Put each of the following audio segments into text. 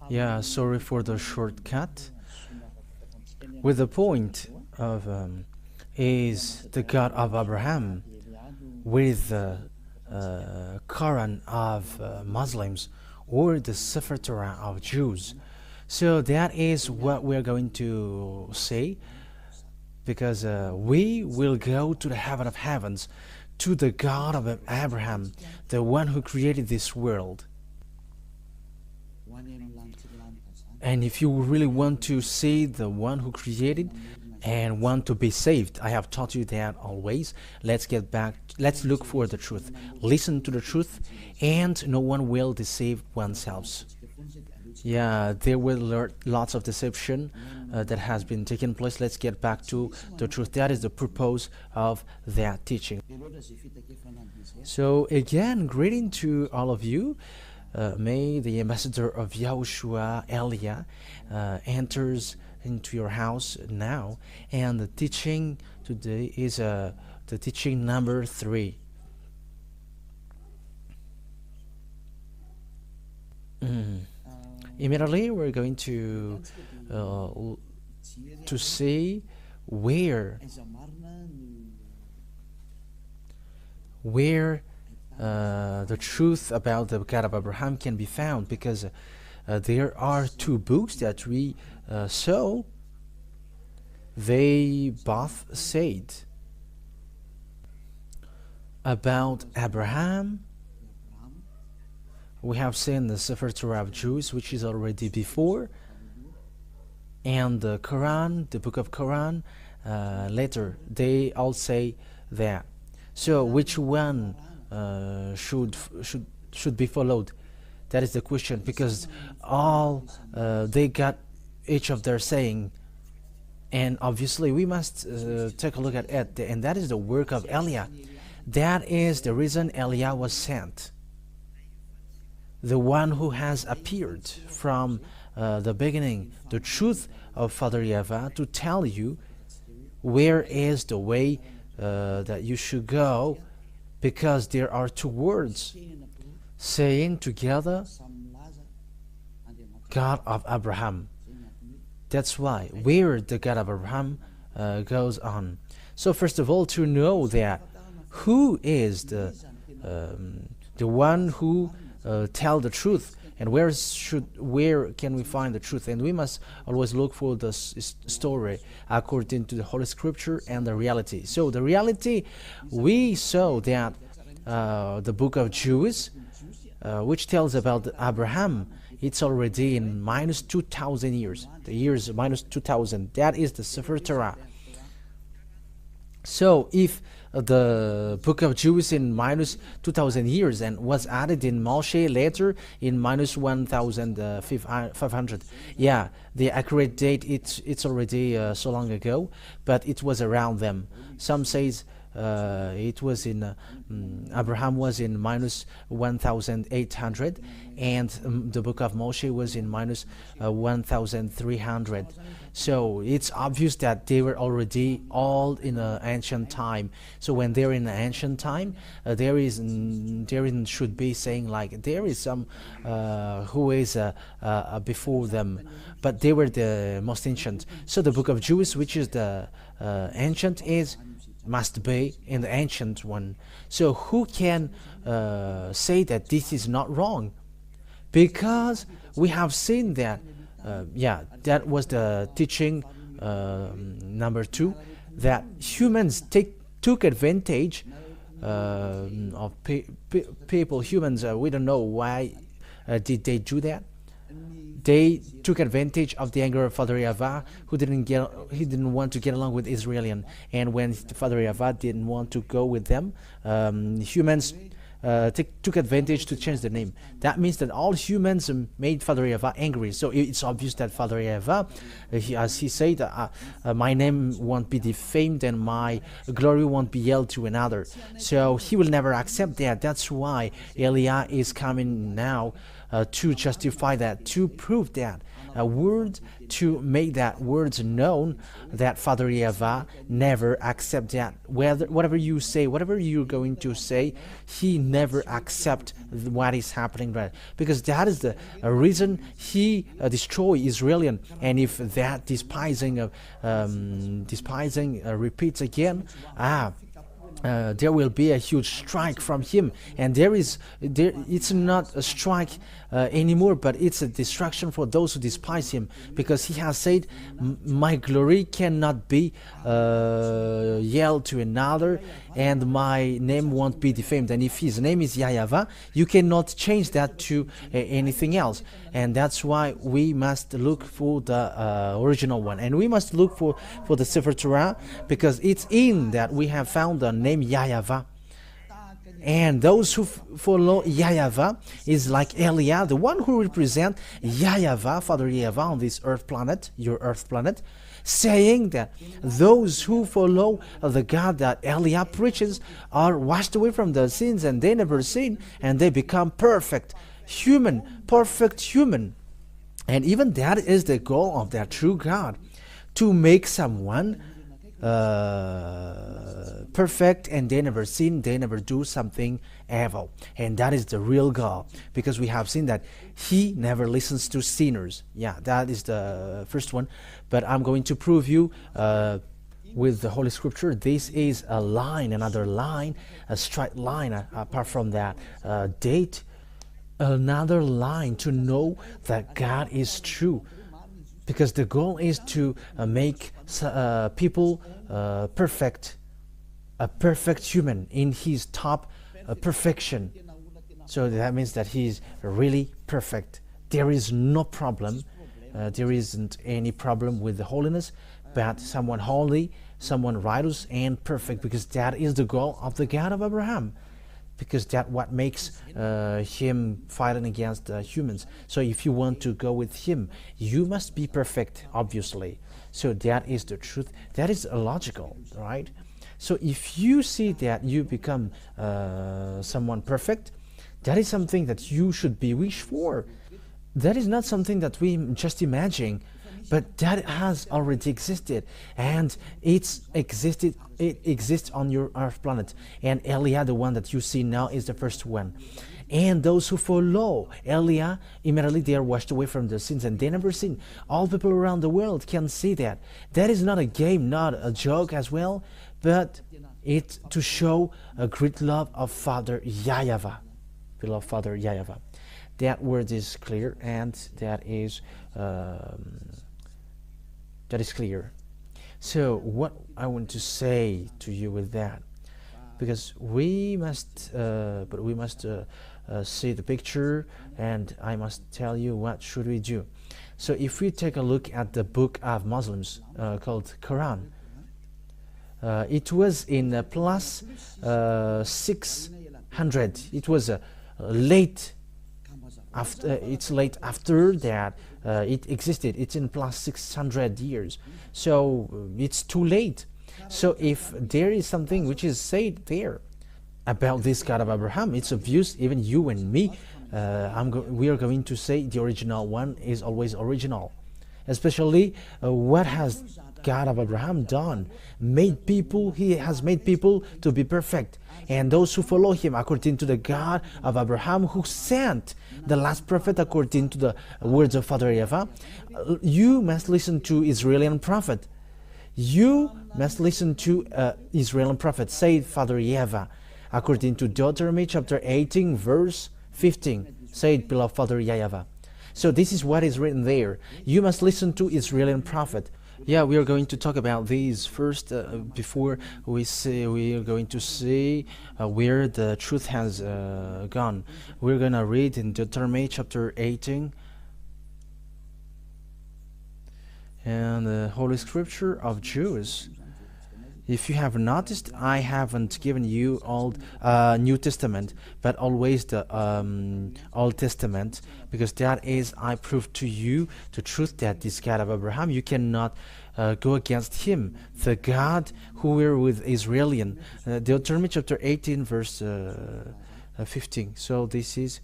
Yeah, sorry for the shortcut. With the point of is the God of Abraham with the Quran of Muslims or the Sefer Torah of Jews. So that is what we're going to say because we will go to the heaven of heavens, to the God of Abraham, the one who created this world. And if you really want to see the one who created and want to be saved, I have taught you that always. Let's get back, let's look for the truth. Listen to the truth, and no one will deceive oneself. Yeah, there were lots of deception that has been taking place. Let's get back to the truth. That is the purpose of that teaching. So again, greeting to all of you. May the ambassador of Yahushua, Elia, enters into your house now. And the teaching today is the teaching number 3. Immediately, we're going to see where the truth about the God of Abraham can be found, because there are 2 books that we saw. They both said about Abraham. We have seen the Sefer Torah of Jews, which is already before, and the Quran, the book of Quran, later. They all say that. So which one should be followed? That is the question, because all they got each of their saying, and obviously we must take a look at it, and that is the work of Elia. That is the reason Elia was sent, the one who has appeared from the beginning, the truth of Father Yava, to tell you where is the way that you should go, because there are 2 words saying together, God of Abraham. That's why where the God of Abraham goes on. So first of all, to know that who is the one who tell the truth, and where can we find the truth? And we must always look for the story according to the Holy Scripture and the reality. So the reality, we saw that the book of Jews, which tells about Abraham, it's already in minus 2,000 years. The years minus 2,000. That is the Sefer Torah. So if the book of Jews in minus 2,000 years and was added in Moshe later in minus 1,500. Yeah, the accurate date, it's already so long ago, but it was around them. Some says it was in Abraham was in minus 1,800, and the book of Moshe was in minus 1,300. So it's obvious that they were already all in an ancient time. So when they're in an ancient time, there should be saying like there is some who is before them, but they were the most ancient. So the book of Jews, which is the ancient, must be in the ancient one. So who can say that this is not wrong? Because we have seen that, that was the teaching number 2, that humans took advantage of people. Humans, we don't know why did they do that. They took advantage of the anger of Father Yava, who didn't want to get along with Israelian, and when Father Yava didn't want to go with them, humans took advantage to change the name. That means that all humans made Father Yava angry. So it's obvious that Father Yava, as he said, my name won't be defamed and my glory won't be yelled to another. So he will never accept that. That's why Elia is coming now to justify that, to prove that. a word to make that words known, that Father Yahweh never accept that. Whatever you say, whatever you're going to say, he never accept what is happening right, because that is the reason he destroy Israel. And if that despising repeats again, there will be a huge strike from him, and it's not a strike anymore, but it's a destruction for those who despise him, because he has said, my glory cannot be yelled to another, and my name won't be defamed. And if his name is Yahweh, you cannot change that to anything else. And that's why we must look for the original one, and we must look for the Sefer Torah, because it's in that we have found the name Yahweh. And those who follow Yahweh is like Eliah, the one who represent Yahweh, Father Yahweh on this earth planet, your earth planet, saying that those who follow the God that Eliah preaches are washed away from their sins, and they never sin, and they become perfect human. And even that is the goal of their true God, to make someone perfect, and they never sin, they never do something evil. And that is the real goal, because we have seen that he never listens to sinners. Yeah, that is the first one. But I'm going to prove you with the Holy Scripture. This is a line, another line, a straight line, apart from that date, another line to know that God is true. Because the goal is to make people perfect, a perfect human in his top perfection. So that means that he is really perfect. There is no problem. There isn't any problem with the holiness, but someone holy, someone righteous and perfect, because that is the goal of the God of Abraham. Because that's what makes him fighting against humans. So if you want to go with him, you must be perfect, obviously. So that is the truth. That is logical, right? So if you see that you become someone perfect, that is something that you should be wished for. That is not something that we just imagine, but that has already existed, and it exists on your earth planet. And Eliah, the one that you see now, is the first one. And those who follow Eliah, immediately they are washed away from their sins, and they never sin. All people around the world can see that. That is not a game, not a joke as well, but it's to show a great love of Father Yahweh, beloved Father Yahweh. That word is clear, and that is clear. So what I want to say to you with that, because we must see the picture, and I must tell you what should we do. So if we take a look at the book of Muslims called Quran, it was in plus 600. It was late after. It's late after that it existed. It's in plus 600 years. So it's too late. So if there is something which is said there about this God of Abraham, it's obvious. Even you and me, we are going to say the original one is always original. Especially what has God of Abraham done? He has made people to be perfect, and those who follow him according to the God of Abraham, who sent the last prophet according to the words of Father Yahweh. You must listen to Israeli prophet. You must listen to Israeli prophet, said Father Yahweh, according to Deuteronomy chapter 18 verse 15, said beloved Father Yahweh. So this is what is written there. You must listen to Israeli prophet. Yeah, we are going to talk about these first before we are going to see where the truth has gone. We're going to read in Deuteronomy chapter 18, and the Holy Scripture of Jews. If you have noticed, I haven't given you Old New Testament, but always the Old Testament, because that is, I prove to you the truth that this God of Abraham, you cannot go against him, the God who were with Israelian. Deuteronomy chapter 18 verse 15. So this is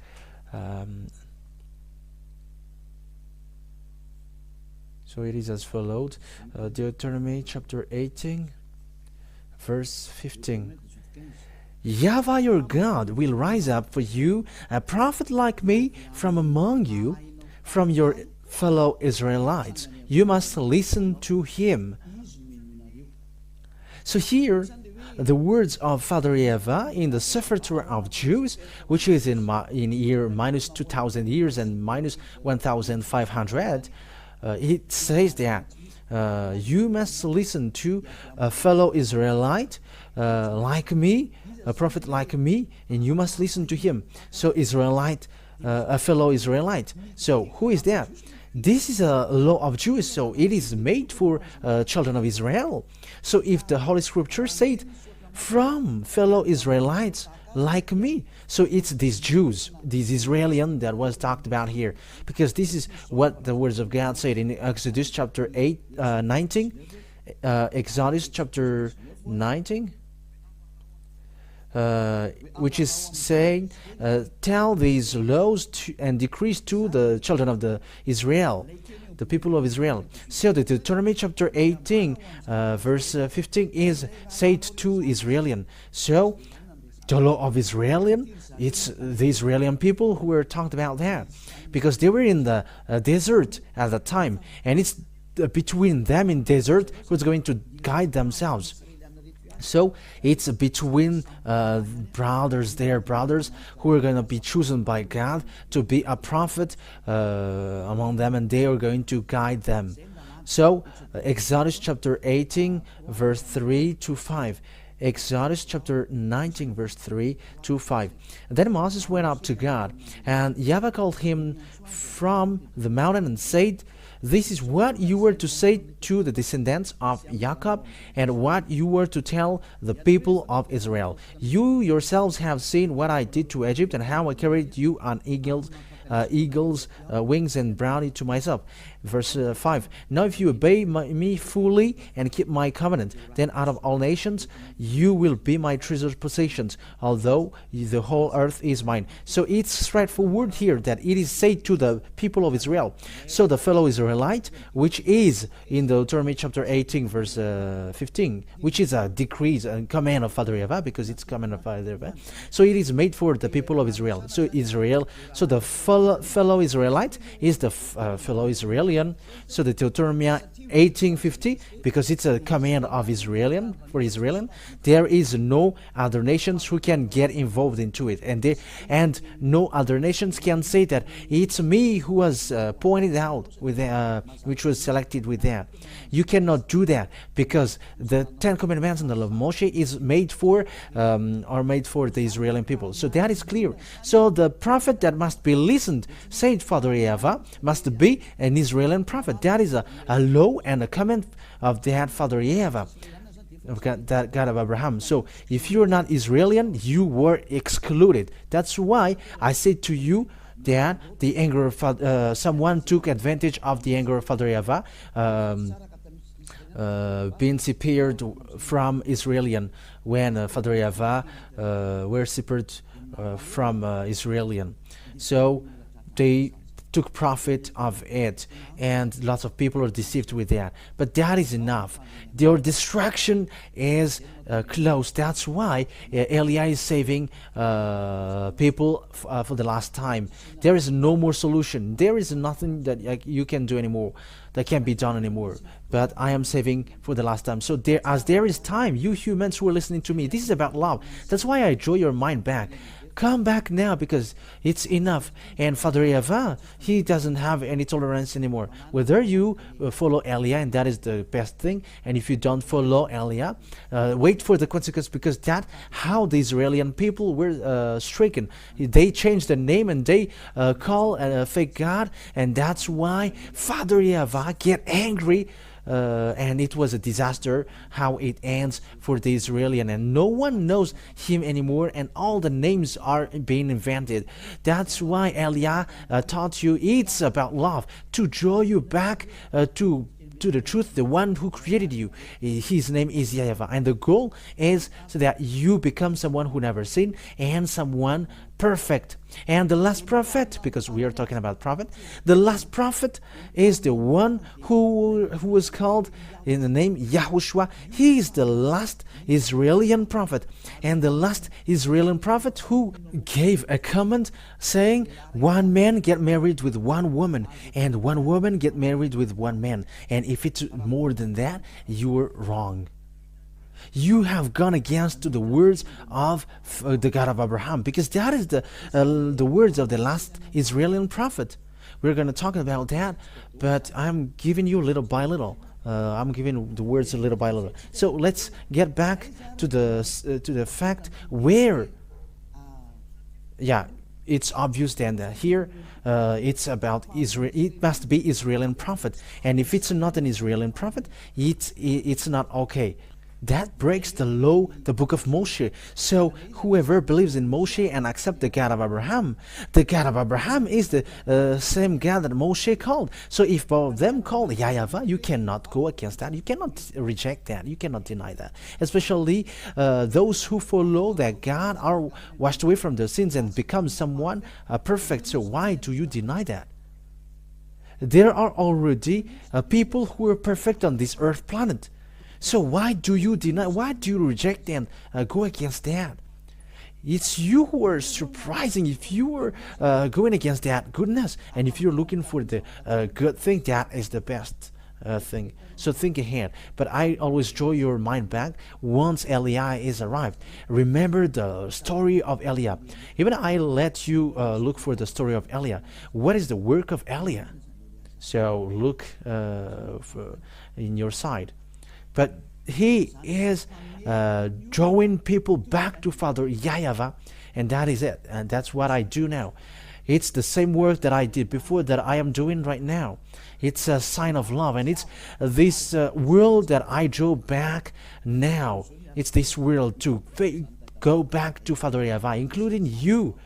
So it is as followed. Deuteronomy chapter 18, verse 15. Yahweh your God will rise up for you a prophet like me from among you, from your fellow Israelites. You must listen to him. So here, the words of Father Eva in the Sefer Torah of Jews, which is in year minus 2,000 years and minus 1,500, it says that you must listen to a fellow Israelite like me, a prophet like me, and you must listen to him. So Israelite, a fellow Israelite. So who is that? This is a law of Jews, so it is made for children of Israel. So if the Holy Scripture said, from fellow Israelites like me, so it's these Jews, these Israelian that was talked about here, because this is what the words of God said in Exodus chapter 19, Exodus chapter 19, which is saying, tell these laws and decrees to the children of the Israel, the people of Israel. So the Deuteronomy chapter 18, verse 15 is said to Israelian. So the law of Israelian, it's the Israelian people who were talked about that, because they were in the desert at the time, and it's between them in desert who's going to guide themselves. So it's between brothers who are going to be chosen by God to be a prophet among them, and they are going to guide them. So Exodus chapter 18 verse 3 to 5. Exodus chapter 19 verse 3 to 5. Then Moses went up to God, and Yahweh called him from the mountain and said, this is what you were to say to the descendants of Jacob, and what you were to tell the people of Israel. You yourselves have seen what I did to Egypt, and how I carried you on eagles' wings and brought it to myself. Verse 5. Now if you obey me fully and keep my covenant, then out of all nations you will be my treasured possessions, although the whole earth is mine. So it's straightforward here that it is said to the people of Israel. So the fellow Israelite, which is in Deuteronomy chapter 18 verse 15, which is a decree, a command of Father Yahweh, because it's command of Father Yahweh. So it is made for the people of Israel. So the fellow Israelite is the fellow Israelian. So the Deuteronomy 18:50, because it's a command of Israelian, for Israelian, there is no other nations who can get involved into it, and no other nations can say that it's me who was pointed out with which was selected with that. You cannot do that, because the 10 commandments and the law of Moshe is made for the Israeli people. So that is clear. So the prophet that must be listened, said Father Yahweh, must be an Israeli prophet. That is a law and a command of that Father Yahweh, of God, that God of Abraham. So if you're not Israeli, you were excluded. That's why I said to you that the anger of someone took advantage of the anger of Father Yahweh, being separated from Israelian, when Father Yahweh were separated from Israelian. So they took profit of it, and lots of people are deceived with that. But that is enough. Their destruction is close. That's why Eliah is saving people for the last time. There is no more solution. There is nothing that you can do anymore, that can be done anymore. But I am saving for the last time. So as there is time, you humans who are listening to me, this is about love. That's why I draw your mind back. Come back now, because it's enough. And Father Yahweh, he doesn't have any tolerance anymore. Whether you follow Eliah, and that is the best thing, and if you don't follow Eliah, wait for the consequence, because that's how the Israeli people were stricken. They changed the name, and they call a fake God, and that's why Father Yahweh get angry. And it was a disaster how it ends for the Israelian, and no one knows him anymore, and all the names are being invented. That's why Eliah taught you it's about love, to draw you back to the truth, the one who created you. His name is Yahweh, and the goal is so that you become someone who never sinned, and someone perfect. And the last prophet, because we are talking about prophet, the last prophet is the one who was called in the name Yahushua. He is the last Israeli prophet, and the last Israeli prophet who gave a command saying one man get married with one woman, and one woman get married with one man, and if it's more than that, you are wrong. You have gone against to the words of the God of Abraham, because that is the words of the last Israeli prophet. We're going to talk about that, but I'm giving you little by little. I'm giving the words a little by little. So let's get back to the fact where, yeah, it's obvious then that here it's about Israel. It must be Israeli prophet, and if it's not an Israeli prophet, it's not okay. That breaks the law, the book of Moshe. So whoever believes in Moshe and accepts the God of Abraham, the God of Abraham is the same God that Moshe called. So if both of them call Yahweh, you cannot go against that. You cannot reject that. You cannot deny that. Especially those who follow that God are washed away from their sins and become someone perfect. So why do you deny that? There are already people who are perfect on this earth planet. So why do you deny, why do you reject and go against that? It's you who are surprising if you are going against that goodness. And if you're looking for the good thing, that is the best thing. So think ahead. But I always draw your mind back once Eliah is arrived. Remember the story of Eliah. Even I let you look for the story of Eliah. What is the work of Eliah? So look in your side. But he is drawing people back to Father Yahweh, and that is it. And that's what I do now. It's the same work that I did before that I am doing right now. It's a sign of love, and it's this world that I draw back now. It's this world to go back to Father Yahweh, including you.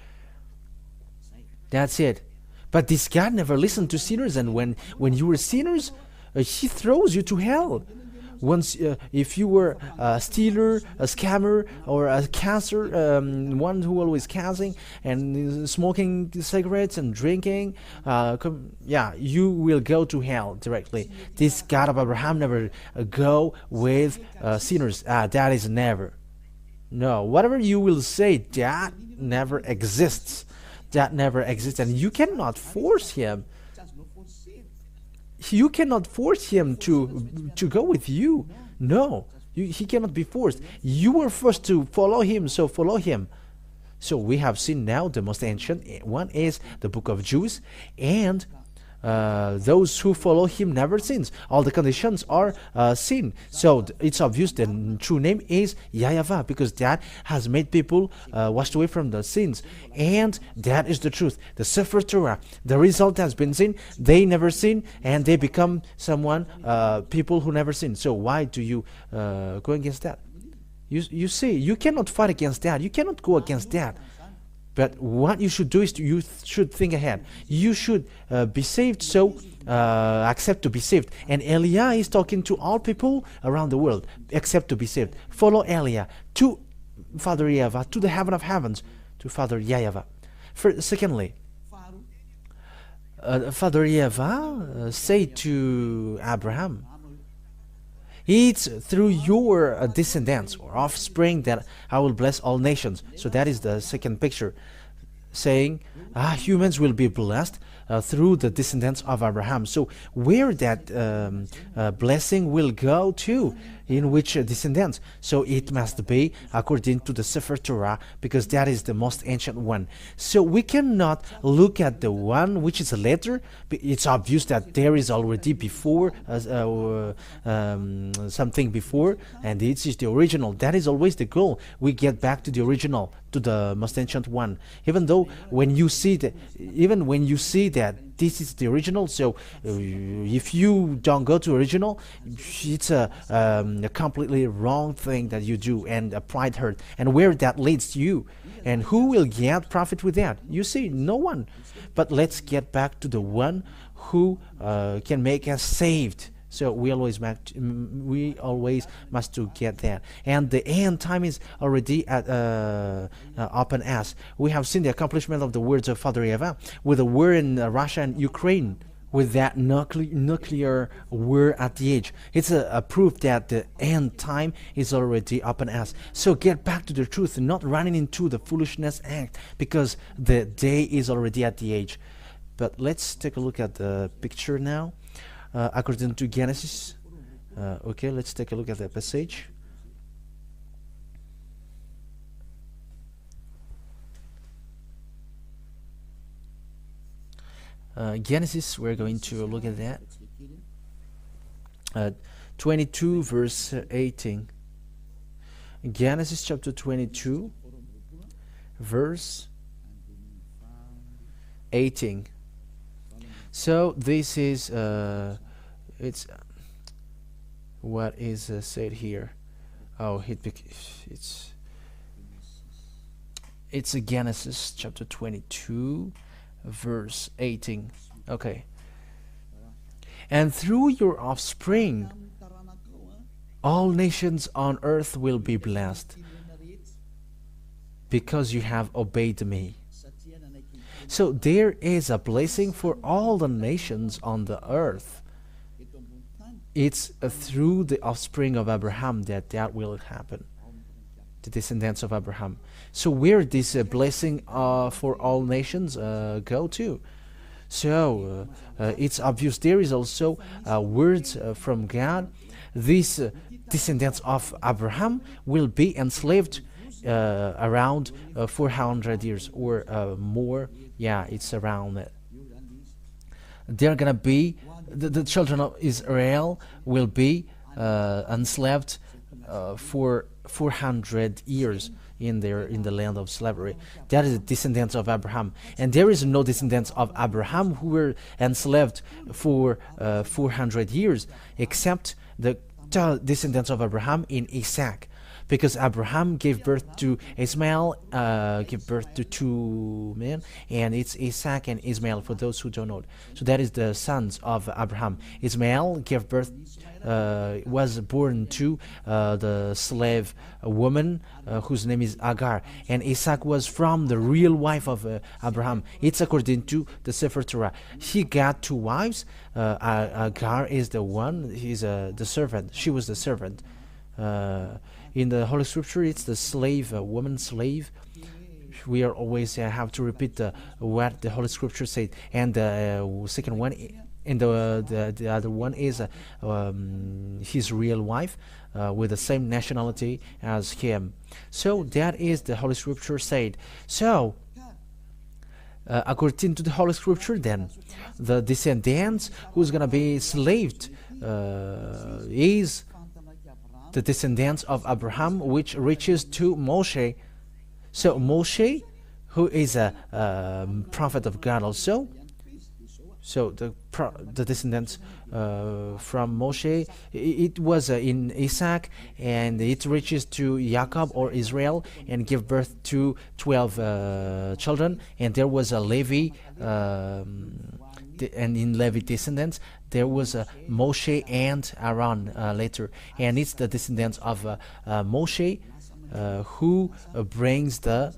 That's it. But this God never listened to sinners, and when you were sinners, he throws you to hell. Once, if you were a stealer, a scammer, or a cancer, one who always causing and smoking cigarettes and drinking, you will go to hell directly. This God of Abraham never go with sinners. That is never. No, whatever you will say, that never exists. That never exists, and you cannot force him. You cannot force him to go with you. No, he cannot be forced. You were forced to follow him, so follow him. So we have seen now the most ancient one is the book of Jude, and those who follow him never sins. All the conditions are sin. So it's obvious the true name is Yahweh, because that has made people washed away from the sins, and that is the truth. The Sefer Torah, the result has been seen. They never sin, and they become someone, people who never sin. So why do you go against that? You see, you cannot fight against that. You cannot go against that. But what you should do is you should think ahead. You should be saved, so accept to be saved. And Eliah is talking to all people around the world, accept to be saved. Follow Eliah to Father Yahweh, to the heaven of heavens, to Father Yahweh. Secondly, Father Yahweh said to Abraham, it's through your descendants or offspring that I will bless all nations. So that is the second picture, saying humans will be blessed through the descendants of Abraham. So where that blessing will go to, in which descendants? So it must be according to the Sefer Torah, because that is the most ancient one. So we cannot look at the one which is a letter. It's obvious that there is already before something before, and it is the original. That is always the goal. We get back to the original, to the most ancient one. Even though when you see that this is the original, so if you don't go to original, it's a completely wrong thing that you do, and a pride hurt, and where that leads you, and who will get profit with that? You see, no one. But let's get back to the one who can make us saved. So we always must to get that. And the end time is already at upon us. We have seen the accomplishment of the words of Father Eva with the war in Russia and Ukraine, with that nuclear war at the edge. It's a proof that the end time is already upon us. So get back to the truth, not running into the foolishness act, because the day is already at the edge. But let's take a look at the picture now. According to Genesis, okay, let's take a look at the passage. Genesis, we're going to look at that. 22 verse 18. Genesis chapter 22 verse 18. So this is it's what is said here. Oh, it's a Genesis chapter 22 verse 18. Okay. And through your offspring all nations on earth will be blessed, because you have obeyed me. So there is a blessing for all the nations on the earth. It's through the offspring of Abraham that will happen, the descendants of Abraham. So where this blessing for all nations go to? So it's obvious there is also words from God. These descendants of Abraham will be enslaved around 400 years or more. Yeah, it's around it. They're gonna be the children of Israel will be enslaved for 400 years in the land of slavery. That is the descendants of Abraham, and there is no descendants of Abraham who were enslaved for 400 years, except the descendants of Abraham in Isaac, because Abraham gave birth to Ismail, gave birth to two men, and it's Isaac and Ismail for those who don't know. So that is the sons of Abraham. Ismail gave birth, was born to the slave woman whose name is Agar, and Isaac was from the real wife of Abraham. It's according to the Sefer Torah. He got two wives. Agar is the one. He's the servant. She was the servant. In the Holy Scripture, it's the slave, woman slave. We are always have to repeat what the Holy Scripture said. And the second one, and the other one is his real wife with the same nationality as him. So that is the Holy Scripture said. So according to the Holy Scripture, then the descendants who's gonna be slaved is the descendants of Abraham, which reaches to Moshe. So Moshe, who is a prophet of God also, so the descendants from Moshe, it was in Isaac, and it reaches to Jacob or Israel and give birth to 12 children. And there was a Levi, and in Levi descendants there was Moshe and Aaron later, and it's the descendants of Moshe who brings the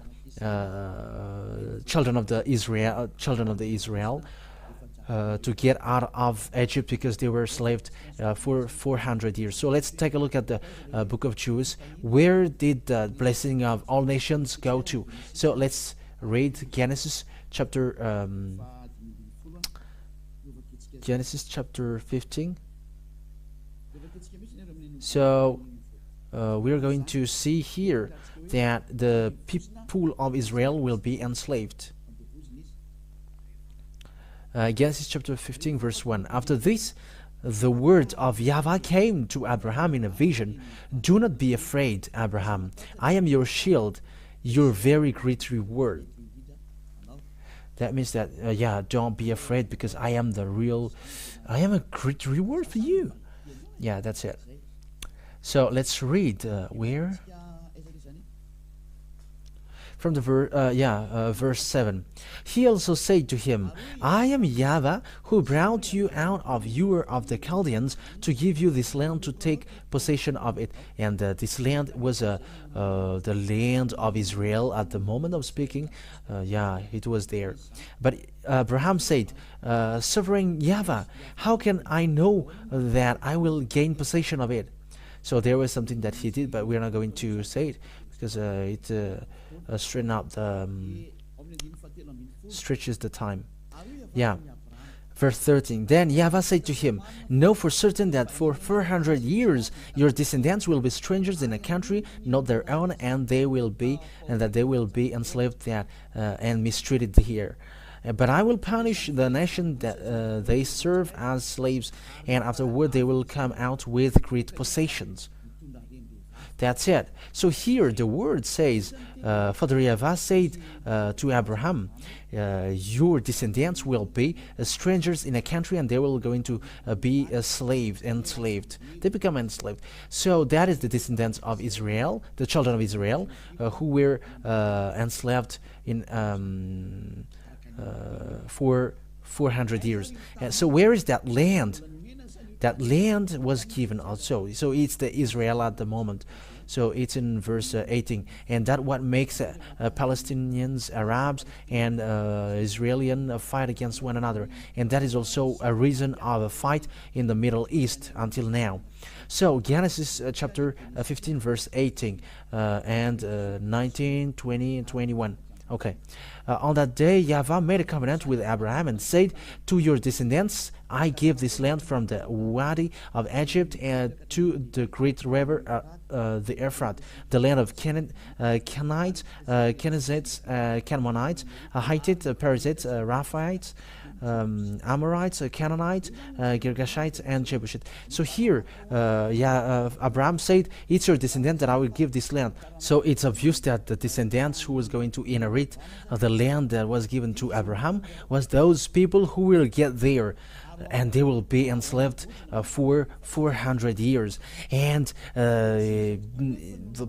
children of the Israel to get out of Egypt, because they were enslaved for 400 years. So let's take a look at the book of Jude. Where did the blessing of all nations go to? So let's read Genesis chapter 15. So we're going to see here that the people of Israel will be enslaved. Genesis chapter 15 verse 1. After this, the word of Yahweh came to Abraham in a vision. Do not be afraid, Abraham. I am your shield, your very great reward. That means that, don't be afraid, because I am a great reward for you. Yeah, that's it. So let's read where. from the verse 7. He also said to him, I am Yahweh who brought you out of Ur of the Chaldeans to give you this land to take possession of it. And this land was the land of Israel at the moment of speaking. It was there. But Abraham said, Sovereign Yahweh, how can I know that I will gain possession of it? So there was something that he did, but we're not going to say it because it straighten out the stretches the time. Verse 13. Then Yahweh said to him, Know for certain that for 400 years your descendants will be strangers in a country not their own, and that they will be enslaved and mistreated here. But I will punish the nation that they serve as slaves, and afterward they will come out with great possessions. That's it. So here the word says, Father Yahweh said to Abraham, your descendants will be strangers in a country, and they will going to be enslaved. They become enslaved. So that is the descendants of Israel, the children of Israel, who were enslaved in for 400 years. So where is that land? That land was given also. So it's the Israel at the moment. So it's in verse 18, and that what makes Palestinians, Arabs, and Israelian fight against one another, and that is also a reason of a fight in the Middle East until now. So Genesis chapter 15, verse 18, and 19, 20, and 21. Okay. On that day, Yahweh made a covenant with Abraham and said, To your descendants I give this land from the Wadi of Egypt and to the great river, the Euphrates, the land of Canaanites, Kenizzites, Canaanites, Hittites, Perizzites, Rephaites, Amorites, Canaanites, Girgashites, and Jebusites. So here, Abraham said, it's your descendant that I will give this land. So it's obvious that the descendants who was going to inherit the land that was given to Abraham was those people who will get there, and they will be enslaved for 400 years. And the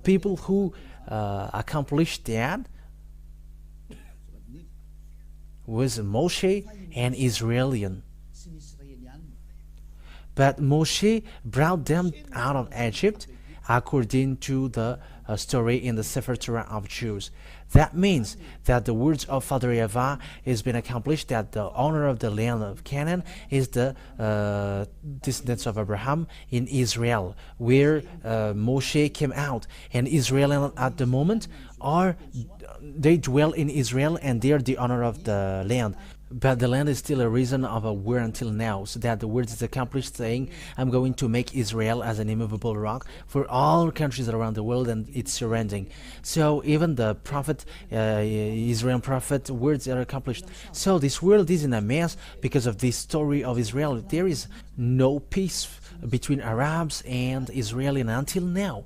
people who accomplished that was Moshe and Israelian. But Moshe brought them out of Egypt according to the story in the Sefer Torah of Jews. That means that the words of Father Yahweh has been accomplished, that the owner of the land of Canaan is the descendants of Abraham in Israel, where Moshe came out. And Israel at the moment they dwell in Israel, and they are the owner of the land. But the land is still a reason of a war until now, so that the word is accomplished, saying, I'm going to make Israel as an immovable rock for all countries around the world and its surrounding. So even the prophet, Israel prophet, words are accomplished. So this world is in a mess because of this story of Israel. There is no peace between Arabs and Israelis until now.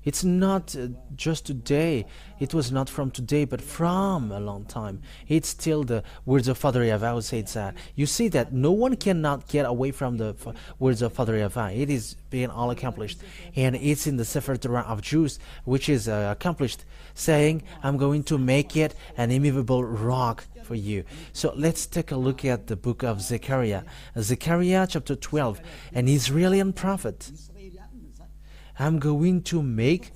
It's not just today. It was not from today, but from a long time. It's still the words of Father Yahweh who says that. You see that no one cannot get away from the words of Father Yahweh. It is being all accomplished. And it's in the Sefer Torah of Jews, which is accomplished, saying, I'm going to make it an immovable rock for you. So let's take a look at the book of Zechariah. Zechariah chapter 12, an Israeli prophet. I'm going to make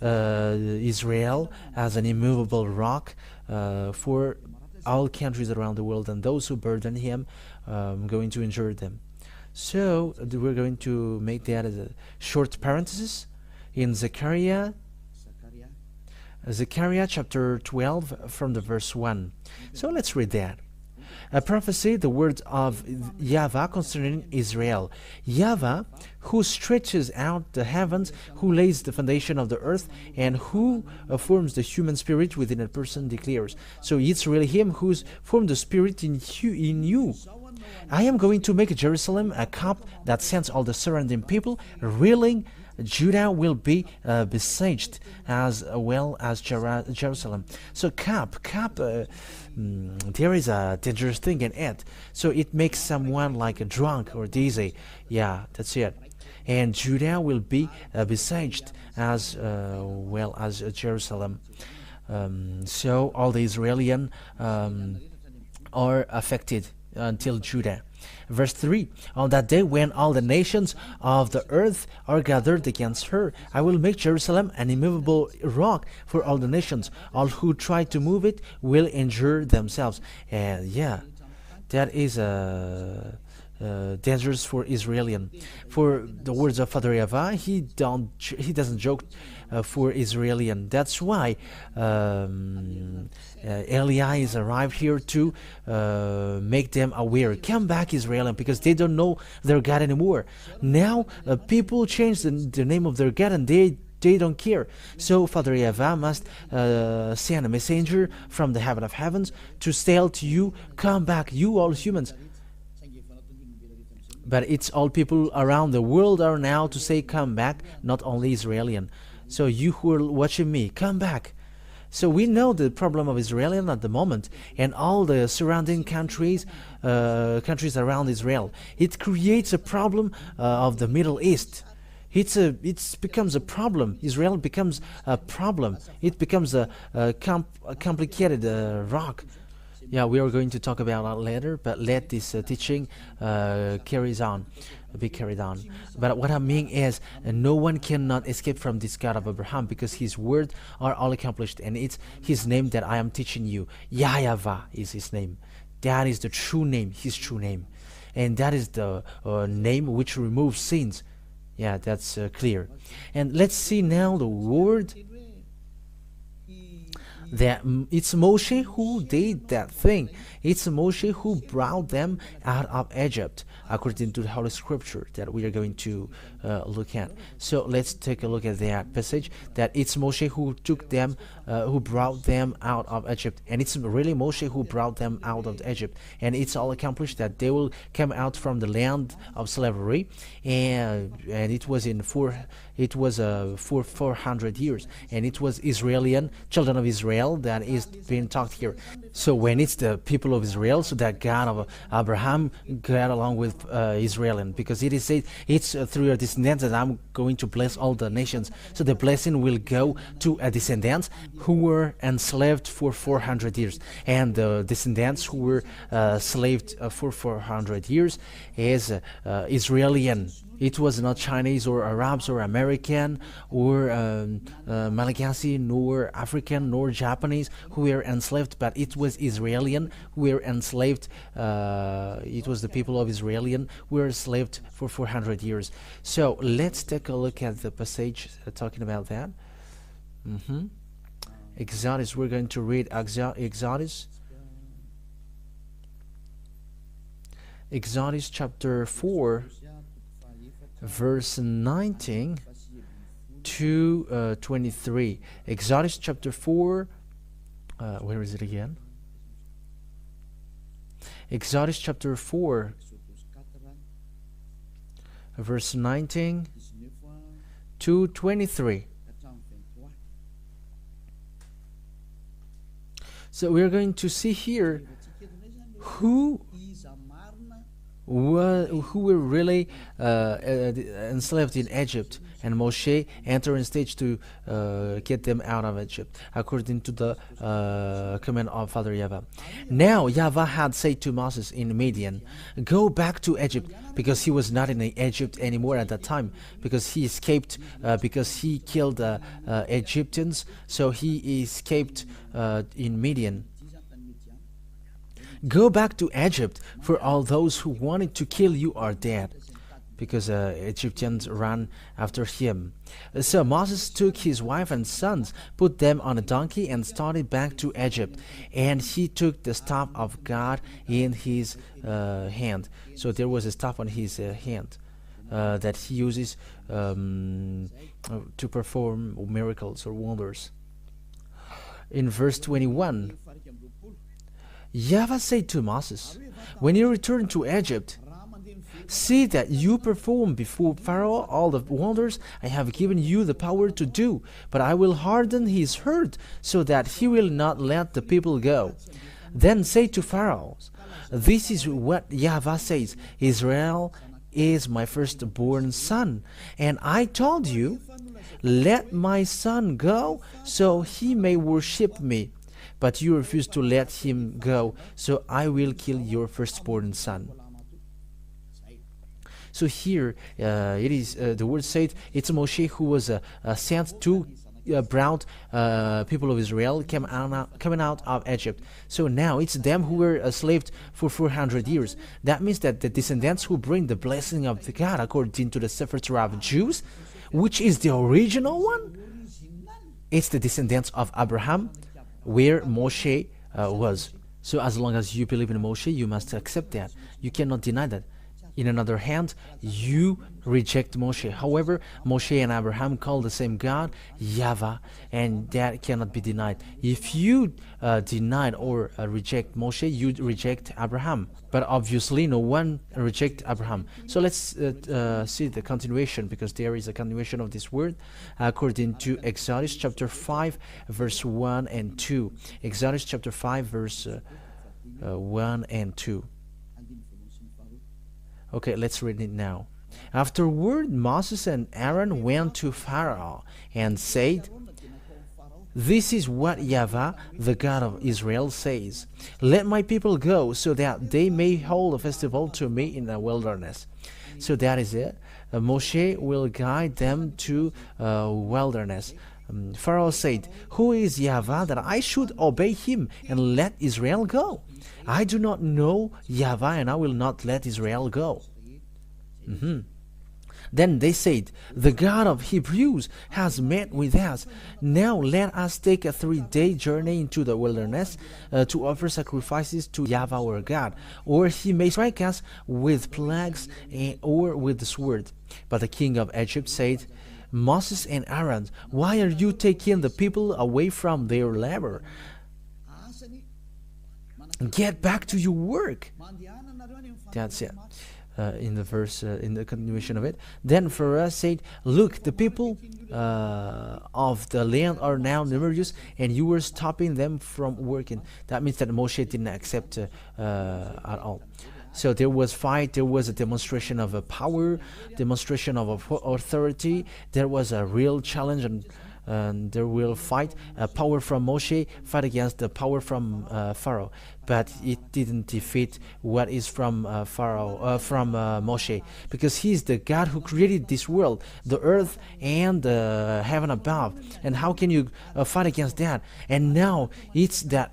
Israel as an immovable rock for all countries around the world, and those who burden him, I'm going to injure them. So we're going to make that as a short parenthesis in Zechariah chapter 12 from the verse 1. So let's read that. A prophecy, the word of Yahweh concerning Israel. Yahweh, who stretches out the heavens, who lays the foundation of the earth, and who forms the human spirit within a person, declares. So it's really him who's formed the spirit in you. I am going to make Jerusalem a cup that sends all the surrounding people reeling. Judah will be besieged as well as Jerusalem. So cup, there is a dangerous thing in it. So it makes someone like a drunk or dizzy. Yeah, that's it. And Judah will be besieged as well as Jerusalem. So all the Israelian are affected until Judah. Verse 3, on that day when all the nations of the earth are gathered against her, I will make Jerusalem an immovable rock for all the nations. All who try to move it will injure themselves. And yeah, that is dangerous for Israelian. For the words of Father Yava, he doesn't joke for Israelian. That's why Eli is arrived here to make them aware. Come back, Israelian, because they don't know their God anymore. Now people change the name of their God, and they don't care. So Father Yava must send a messenger from the heaven of heavens to tell to you, come back, you all humans. But it's all people around the world are now to say come back, not only Israelian. So you who are watching me, come back. So we know the problem of Israelian at the moment, and all the surrounding countries around Israel. It creates a problem of the Middle East. It becomes a problem. Israel becomes a problem. It becomes a complicated rock. Yeah, we are going to talk about that later, but let this teaching be carried on. But what I mean is, no one cannot escape from this God of Abraham, because his words are all accomplished, and it's his name that I am teaching you. Yahweh is his name. That is the true name, his true name. And that is the name which removes sins. Yeah, that's clear. And let's see now the word that it's Moshe who did that thing. It's Moshe who brought them out of Egypt, according to the Holy Scripture that we are going to look at. So let's take a look at that passage, that it's Moshe who took them, who brought them out of Egypt. And it's really Moshe who brought them out of Egypt. And it's all accomplished that they will come out from the land of slavery. And it was for 400 years. And it was Israelian, children of Israel, that is being talked here. So when it's the people of Israel, so that God of Abraham got along with Israelian, because it is said, it's through your descendants that I'm going to bless all the nations. So the blessing will go to a descendants who were enslaved for 400 years. And the descendants who were slaved for 400 years is Israelian. It was not Chinese or Arabs or American or Malagasy, nor African, nor Japanese who were enslaved, but it was Israelian who were enslaved. It was the people of Israelian who were enslaved for 400 years. So let's take a look at the passage talking about that. Exodus, we're going to read Exodus chapter 4, verse 19 to 23. Exodus chapter 4, where is it again? Exodus chapter 4, verse 19 to 23. So we're going to see here who were really enslaved in Egypt, and Moshe entered in stage to get them out of Egypt, according to the command of Father Yava. Now Yahweh had said to Moses in Midian, go back to Egypt, because he was not in Egypt anymore at that time, because he escaped, because he killed Egyptians, so he escaped in Midian. Go back to Egypt, for all those who wanted to kill you are dead, because Egyptians ran after him. So Moses took his wife and sons, put them on a donkey, and started back to Egypt. And he took the staff of God in his hand. So there was a staff on his hand that he uses to perform miracles or wonders. In verse 21, Yahweh said to Moses, when you return to Egypt, see that you perform before Pharaoh all the wonders I have given you the power to do, but I will harden his heart so that he will not let the people go. Then say to Pharaoh, this is what Yahweh says, Israel is my firstborn son, and I told you, "Let my son go, so he may worship me." But you refuse to let him go, so I will kill your firstborn son. So here it is the word said it's Moshe who was sent to brought people of Israel coming out of Egypt. So now it's them who were enslaved for 400 years. That means that the descendants who bring the blessing of the God according to the Sefer Torah of Jews, which is the original one, it's the descendants of Abraham, where Moshe was. So as long as you believe in Moshe, you must accept that. You cannot deny that. In another hand, you reject Moshe. However, Moshe and Abraham call the same God Yahweh, and that cannot be denied. If you deny or reject Moshe, you reject Abraham. But obviously, no one reject Abraham. So let's see the continuation, because there is a continuation of this word according to Exodus chapter 5, verse 1 and 2. Exodus chapter 5, verse 1 and 2. Okay, let's read it now. Afterward, Moses and Aaron went to Pharaoh and said, "This is what Yahweh, the God of Israel, says. Let my people go, so that they may hold a festival to me in the wilderness." So that is it. Moshe will guide them to wilderness. Pharaoh said, "Who is Yahweh that I should obey him and let Israel go? I do not know Yahweh, and I will not let Israel go." Then they said, "The God of Hebrews has met with us. Now let us take a 3-day journey into the wilderness to offer sacrifices to Yahweh our God, or he may strike us with plagues or with the sword." But the king of Egypt said, "Moses and Aaron, why are you taking the people away from their labor? Get back to your work." That's it. In the verse, in the continuation of it. Then Pharaoh said, "Look, the people of the land are now numerous, and you were stopping them from working." That means that Moshe didn't accept at all. So there was fight, there was a demonstration of a power, demonstration of authority, there was a real challenge, and there will fight power from Moshe, fight against the power from Pharaoh. But it didn't defeat what is from Moshe, because he is the God who created this world, the earth and the heaven above. And how can you fight against that? And now it's that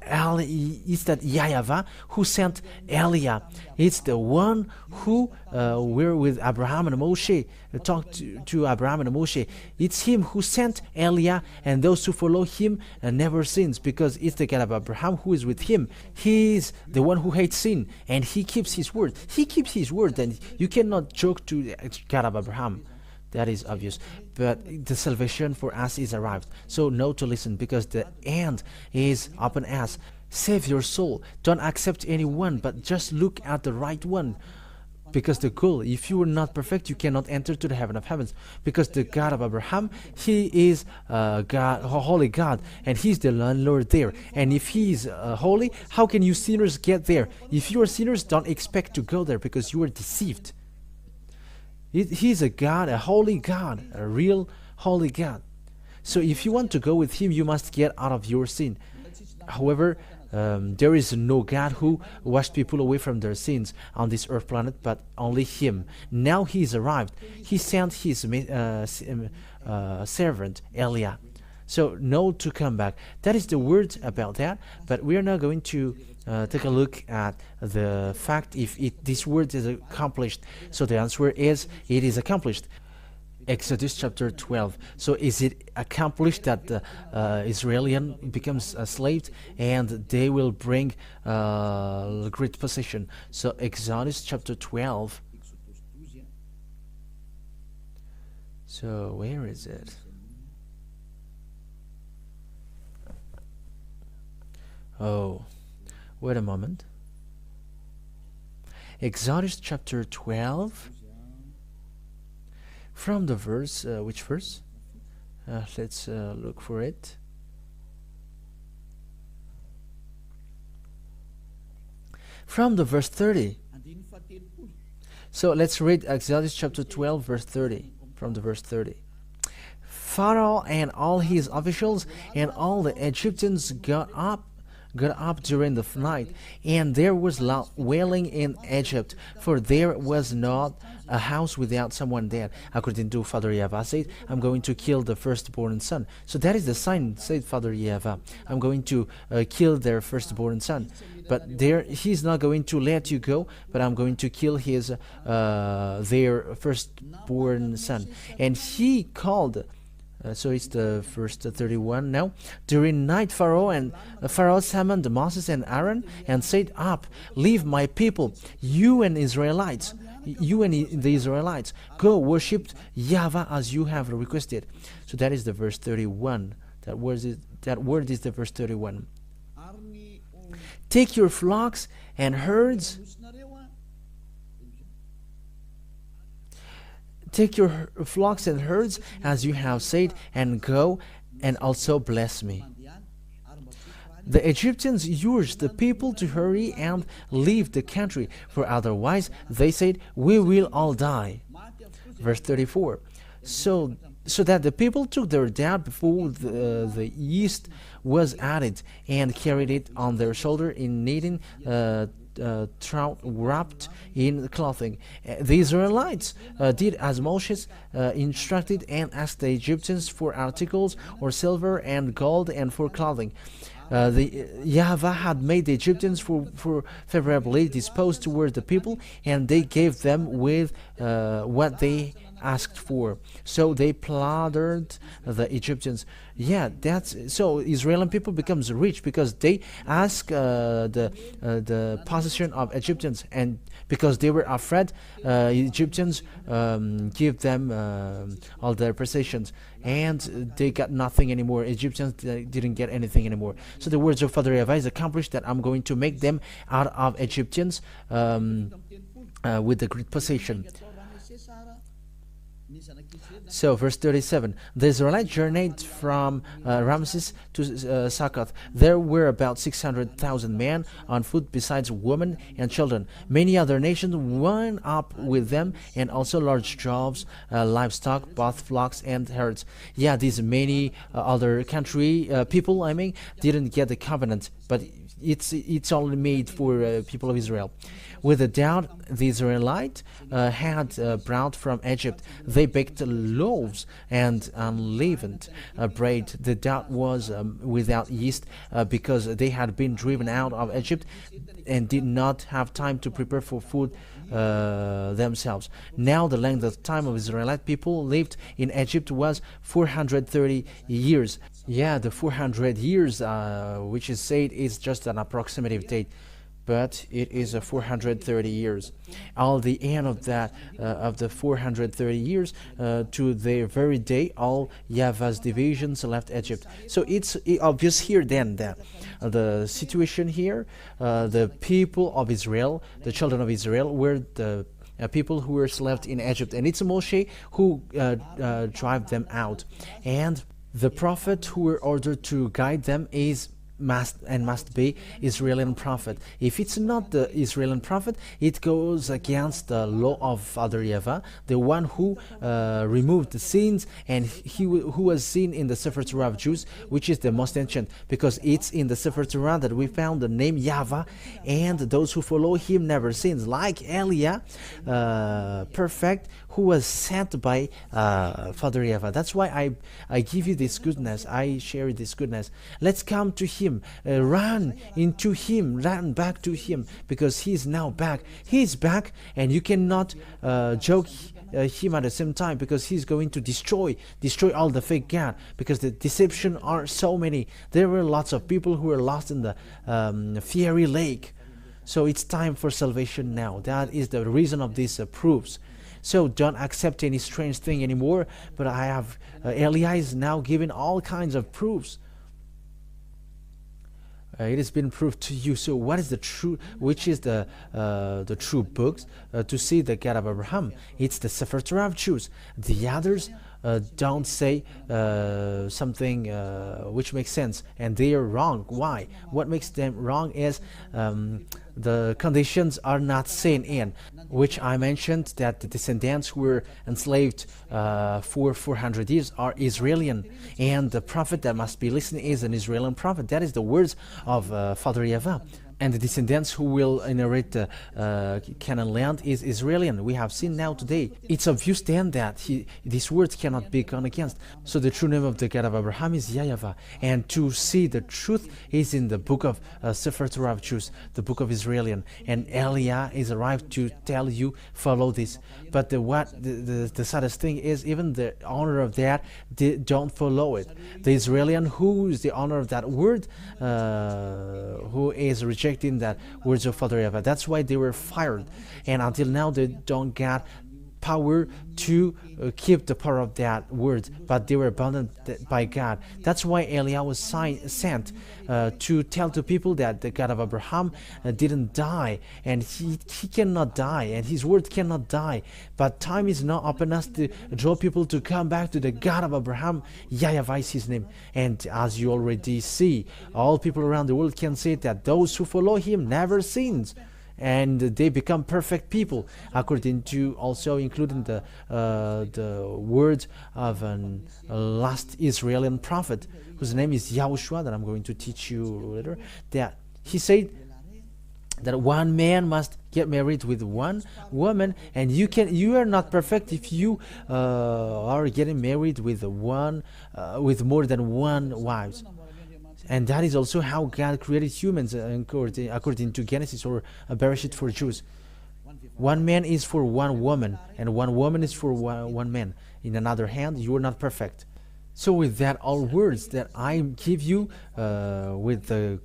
Yahweh who sent Eliah. It's the one who were with Abraham and Moshe, talked to Abraham and Moshe. It's him who sent Eliah, and those who follow him never sins, because it's the God of Abraham who is with him. He is the one who hates sin, and he keeps his word. He keeps his word, and you cannot joke to the God of Abraham. That is obvious. But the salvation for us is arrived. So know to listen, because the end is upon us. Save your soul. Don't accept anyone, but just look at the right one. Because the goal, if you are not perfect, you cannot enter to the heaven of heavens. Because the God of Abraham, he is God, a holy God, and he's the landlord there. And if he is holy, how can you sinners get there? If you are sinners, don't expect to go there, because you are deceived. He's a God, a holy God, a real holy God. So if you want to go with him, you must get out of your sin. However, there is no God who washed people away from their sins on this earth planet, but only him. Now he is arrived. He sent his servant Eliah. So know to come back. That is the word about that. But we are now going to take a look at the fact if this word is accomplished. So the answer is, it is accomplished. Exodus chapter 12. So is it accomplished that the Israelian becomes a slave and they will bring great possession? So Exodus chapter 12. So where is it? Oh, wait a moment. Exodus chapter 12. From the verse, which verse? Let's look for it. From the verse 30. So let's read Exodus chapter 12, verse 30. From the verse 30. Pharaoh and all his officials and all the Egyptians got up during the night, and there was loud wailing in Egypt, for there was not a house without someone dead. According to Father Yava said, I'm going to kill the firstborn son. So that is the sign, said Father Yava. I'm going to kill their firstborn son. But he's not going to let you go, but I'm going to kill their firstborn son. And he called. So it's the first 31 now. During night, Pharaoh summoned Moses and Aaron and said, "Up, leave my people, you and the Israelites. Go worship Yahweh as you have requested." So that is the verse 31. That word is the verse 31. Take your flocks and herds. Take your flocks and herds as you have said, and go and also bless me. The Egyptians urged the people to hurry and leave the country, for otherwise, they said, we will all die. Verse 34. So that the people took their doubt before the yeast was added, and carried it on their shoulder in kneading trout wrapped in clothing. The Israelites did as Moses instructed, and asked the Egyptians for articles or silver and gold and for clothing. Yahweh had made the Egyptians for favorably disposed towards the people, and they gave them with what they asked for. So they plundered the Egyptians. Yeah, that's so Israeli people becomes rich because they ask the possession of Egyptians, and because they were afraid, Egyptians give them all their possessions, and they got nothing anymore. Egyptians didn't get anything anymore. So the words of Father Yahweh is accomplished, that I'm going to make them out of Egyptians with the great possession. So verse 37, the Israelites journeyed from Ramses to Succoth. There were about 600,000 men on foot, besides women and children. Many other nations went up with them, and also large droves, livestock, both flocks and herds. Yeah, these many other country people, didn't get the covenant, but it's only made for people of Israel. With a doubt, the Israelites had brought from Egypt. They baked loaves and unleavened bread. The doubt was without yeast because they had been driven out of Egypt and did not have time to prepare for food themselves. Now the length of time of Israelite people lived in Egypt was 430 years. Yeah, the 400 years, which is said, is just an approximative date, but it is 430 years. All the end of that, of the 430 years, to the very day, all Yahweh's divisions left Egypt. So it's obvious here then that the situation here, the people of Israel, the children of Israel, were the people who were left in Egypt, and it's Moshe who drive them out, and the prophet who were ordered to guide them must be Israeli prophet. If it's not the Israeli prophet, it goes against the law of Father Yahweh, the one who removed the sins, and who was seen in the Sefer Torah of Jews, which is the most ancient, because it's in the Sefer Torah that we found the name Yahweh, and those who follow him never sins, like Eliah, perfect, who was sent by Father Yahweh. That's why I give you this goodness, I share this goodness. Let's come to him, run into him, run back to him, because he's now back. He's back, and you cannot joke him at the same time, because he's going to destroy all the fake God, because the deception are so many. There were lots of people who were lost in the fiery lake. So it's time for salvation now. That is the reason of these proofs. So don't accept any strange thing anymore, but I have Eliah is now giving all kinds of proofs. It has been proved to you. So what is the true, which is the true books to see the God of Abraham? It's the Sefer Torah of Jews. The others don't say something which makes sense, and they are wrong. Why? What makes them wrong is the conditions are not seen in, which I mentioned that the descendants who were enslaved for 400 years are Israeli, and the prophet that must be listening is an Israeli prophet. That is the words of Father Yava. And the descendants who will inherit the Canaan land is Israeli. We have seen now today. It's obvious then that these words cannot be gone against. So the true name of the God of Abraham is Yahweh. And to see the truth is in the book of Sefer Torah of Jews, the book of Israeli. And Elia is arrived to tell you, follow this. But the saddest thing is, even the honor of that, they don't follow it. The Israeli who is the honor of that word, who is rejecting that words of Father Eva. That's why they were fired, and until now they don't get power to keep the power of that word, but they were abandoned by God. That's why Elia was sent to tell to people that the God of Abraham didn't die, and he cannot die, and his word cannot die. But time is now upon us to draw people to come back to the God of Abraham. Yahweh is his name. And as you already see, all people around the world can say that those who follow him never sins, and they become perfect people, according to also including the words of a last Israeli prophet whose name is Yahushua, that I'm going to teach you later. That he said that one man must get married with one woman, and you are not perfect if you are getting married with more than one wives. And that is also how God created humans, according to Genesis or Bereshit for Jews. One man is for one woman, and one woman is for one man. In another hand, you are not perfect. So with that, all words that I give you with the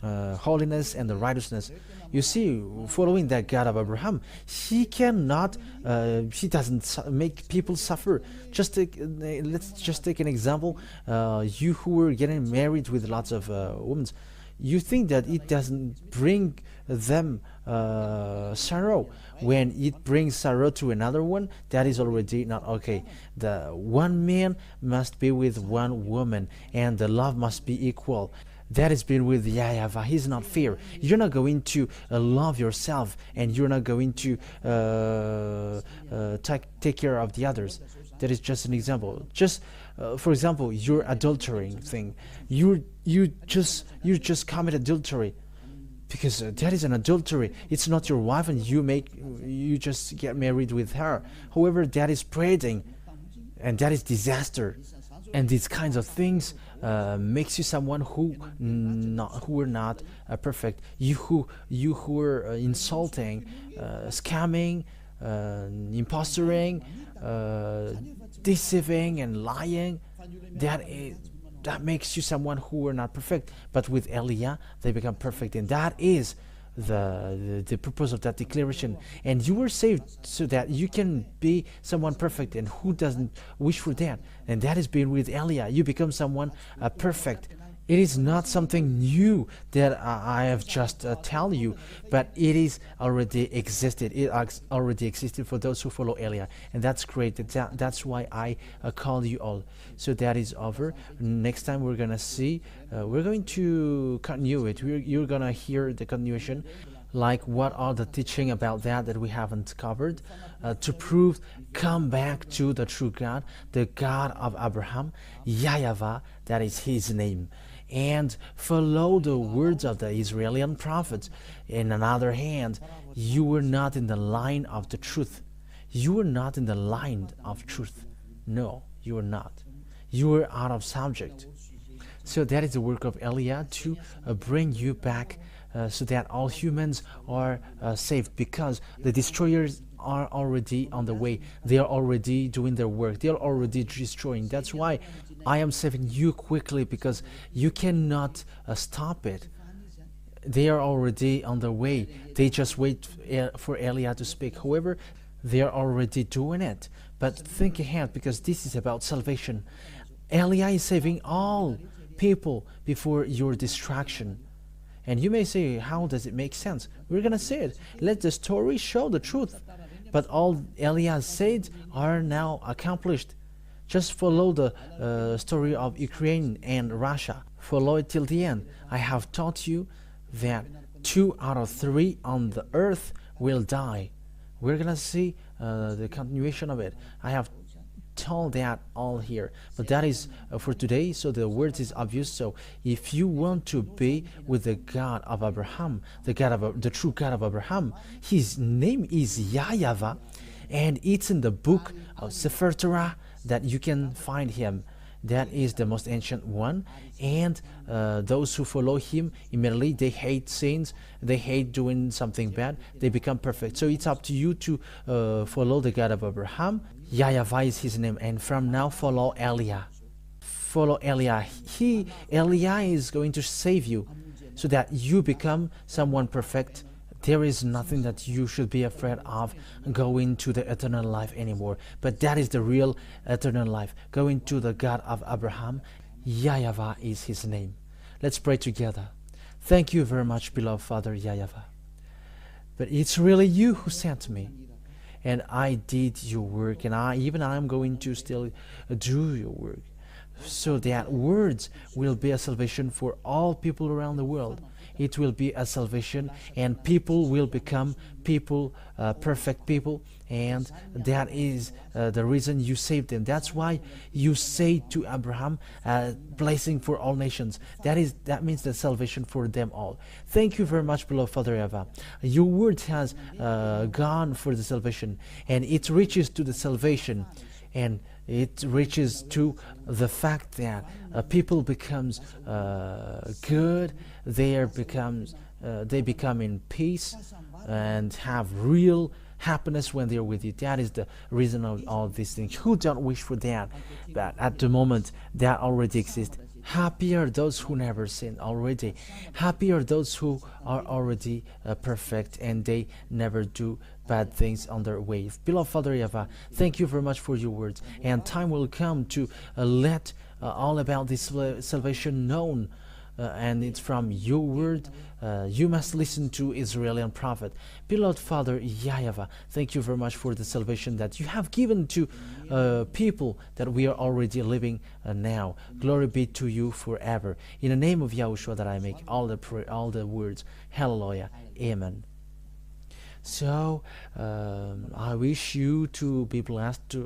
holiness and the righteousness, you see, following that God of Abraham, he doesn't make people suffer. Let's just take an example. You who were getting married with lots of women, you think that it doesn't bring them sorrow. When it brings sorrow to another one, that is already not okay. The one man must be with one woman, and the love must be equal. That has been with Yahweh. He's not fair. You're not going to love yourself, and you're not going to take care of the others. That is just an example. Just for example, your adultering thing. You just commit adultery, because that is an adultery. It's not your wife, and you just get married with her. However, that is spreading, and that is disaster. And these kinds of things makes you someone who are not perfect. You who are insulting, scamming, impostoring, deceiving and lying. That makes you someone who are not perfect. But with Elia, they become perfect, and that is the purpose of that declaration. And you were saved so that you can be someone perfect, and who doesn't wish for that? And that has been with Elia. You become someone perfect. It is not something new that I have just tell you, but it is already existed. It already existed for those who follow Elia, and that's great. That's why I call you all. So that is over. Next time we're gonna see. We're going to continue it. You're gonna hear the continuation, like what are the teaching about that we haven't covered, to prove, come back to the true God, the God of Abraham, Yahweh, that is his name, and follow the words of the Israeli prophets. In another hand, you were not in the line of the truth. You were not in the line of truth. No, you were not. You were out of subject. So that is the work of Elia, to bring you back, so that all humans are saved, because the destroyers are already on the way. They are already doing their work. They are already destroying. That's why I am saving you quickly, because you cannot stop it. They are already on the way. They just wait for Elia to speak. However, they are already doing it. But think ahead, because this is about salvation. Elia is saving all people before your destruction. And you may say, how does it make sense? We're going to say it. Let the story show the truth. But all Elia said are now accomplished. Just follow the story of Ukraine and Russia. Follow it till the end. I have taught you that 2 out of 3 on the earth will die. We're gonna see the continuation of it. I have told that all here, but that is for today. So the word is obvious. So if you want to be with the God of Abraham, the true God of Abraham, his name is Yahweh, and it's in the book of Sefer Torah that you can find him. That is the most ancient one, and those who follow him immediately, they hate sins, they hate doing something bad, they become perfect. So it's up to you to follow the God of Abraham. Yahweh is his name, and from now follow Eliah. Follow Eliah. Eliah is going to save you so that you become someone perfect. There is nothing that you should be afraid of going to the eternal life anymore. But that is the real eternal life. Going to the God of Abraham. Yahweh is his name. Let's pray together. Thank you very much, beloved Father Yahweh. But it's really you who sent me. And I did your work. And I'm going to still do your work. So that words will be a salvation for all people around the world. It will be a salvation, and people will become people, perfect people, and that is the reason you saved them. That's why you say to Abraham, blessing for all nations. That means the salvation for them all. Thank you very much, beloved Father Eva. Your word has gone for the salvation, and it reaches to the salvation, and it reaches to the fact that people becomes good. They become in peace and have real happiness when they're with you. That is the reason of all these things. Who don't wish for that? But at the moment, that already exists. Happy are those who never sin already. Happy are those who are already perfect and they never do bad things on their way. Beloved Father Yahweh, thank you very much for your words. And time will come to let all about this salvation known. And it's from your word. You must listen to Israeli prophet. Beloved Father Yahweh, thank you very much for the salvation that you have given to people that we are already living now. Glory be to you forever. In the name of Yahushua that I make all the words. Hallelujah. Amen. So I wish you to be blessed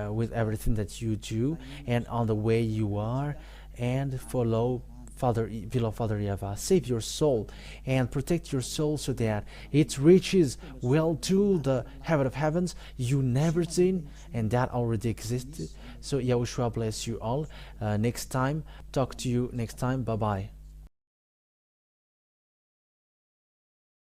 with everything that you do and on the way you are, and follow beloved Father Yahweh. Save your soul and protect your soul so that it reaches well to the heaven of heavens you never seen, and that already existed. So Yahushua bless you all. Next time, talk to you next time. Bye bye.